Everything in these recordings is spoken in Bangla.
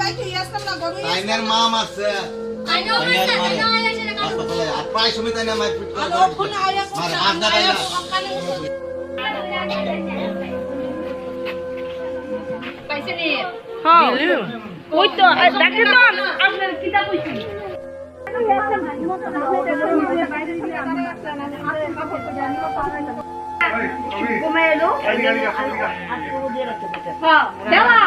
তাইনের মা মারছে আর প্রায় সময় তাই না মারপিট করে মারে আড্ডা পাই না হ্যাঁ ওই তো দেখে তো আপনার কিতাব কইছি ঘুমাইলো হ্যাঁ দেওয়া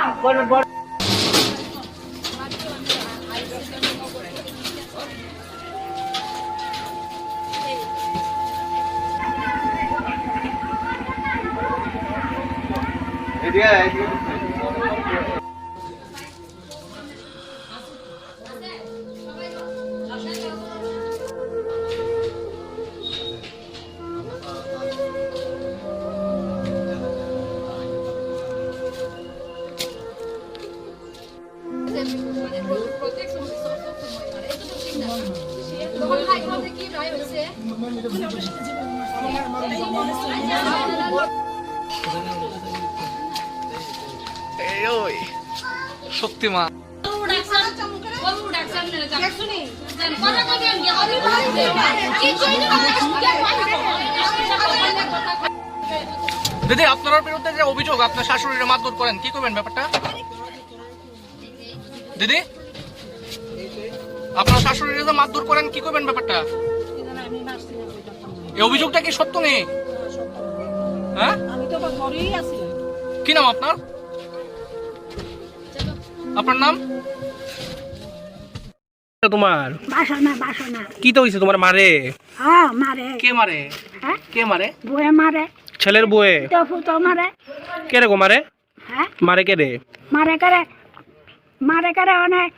শক্তিমান দিদি আপনার বিরুদ্ধে যে অভিযোগ আপনার শাশুড়ির মারধর করেন কি করবেন ব্যাপারটা দিদি আপনার শাশুড়ির যে মারধর করেন কি করবেন ব্যাপারটা এই অভিযোগটা কি সত্য নেই হ্যাঁ কি নাম আপনার আপনার নাম তোমার বাসনা বাসনা কি তো হইছে তোমার মারে হ্যাঁ মারে কে মারে হ্যাঁ কে মারে বয়ে মারে ছেলের বউয়ে তো ফুটো মারে কে রে গো মারে হ্যাঁ মারে কে রে মারে করে অনেক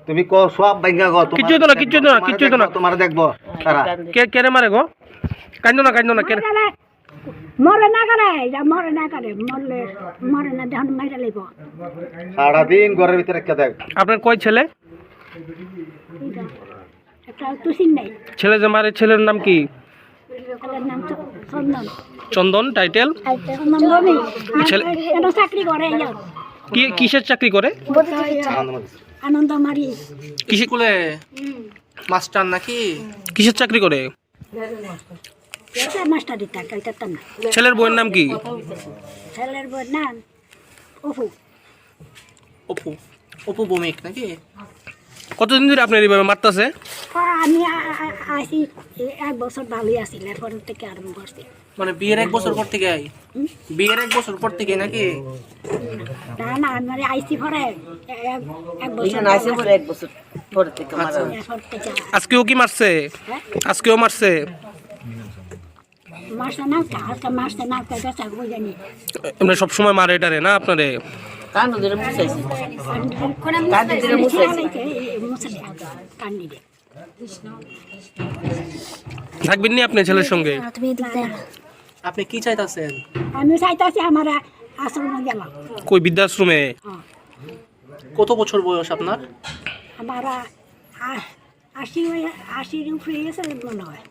তুমি কো সব ভাঙ্গা গো কিচ্ছু হইতো না, কিচ্ছু হইতো না, কিচ্ছু হইতো না। তোমার দেখবো তারা কে রে মারে গো কান্দো না কে মরে না করে মরে না করে মরে না যখন মাইরা লইব সারাদিন ঘরের ভিতরে রেখে দেখ আপনার কয় ছেলে একটা তুসিন নাই ছেলে যে মারে ছেলের নাম কি ছেলের নাম চন্দন চন্দন টাইটেল নন্দনী ছেলে- এটা চাকরি করে কি কিসের চাকরি করে আনন্দমারি কিসে স্কুলে মাস্টার নাকি কিসের চাকরি করে মাস্টারি টাকা না ছেলের বউয়ের নাম কি ছেলের বই নাম অপু অপু অপু ভৌমিক নাকি কতদিন ধরে আপনার এইভাবে মারতাছে আমি আসি 1 বছর ভালোই আসিল এরপর থেকে আরম্ভ করছি মানে বিয়ের 1 বছর পর থেকে বিয়ের 1 বছর পর থেকে নাকি না আমি আইসি পরে 1 বছর আইসি পরে 1 বছর পরে থেকে মারা এরপর থেকে আজকেও কি মারছে আজকেও মারছে মাসে না কালকে মাসে না কালকে চাকরি জানি এমনি সবসময় মারে এটারে না আপনারে কান্ড ধরে মুছাইছি কান্দি থাকবেন নি আপনি ছেলের সঙ্গে আপনি কি চাইতাছেন আমি চাইতেছি আমার আশ্রমে গেলাম কই বৃদ্ধাশ্রমে কত বছর বয়স আপনার আমার 80 উপরে গেছে মনে হয়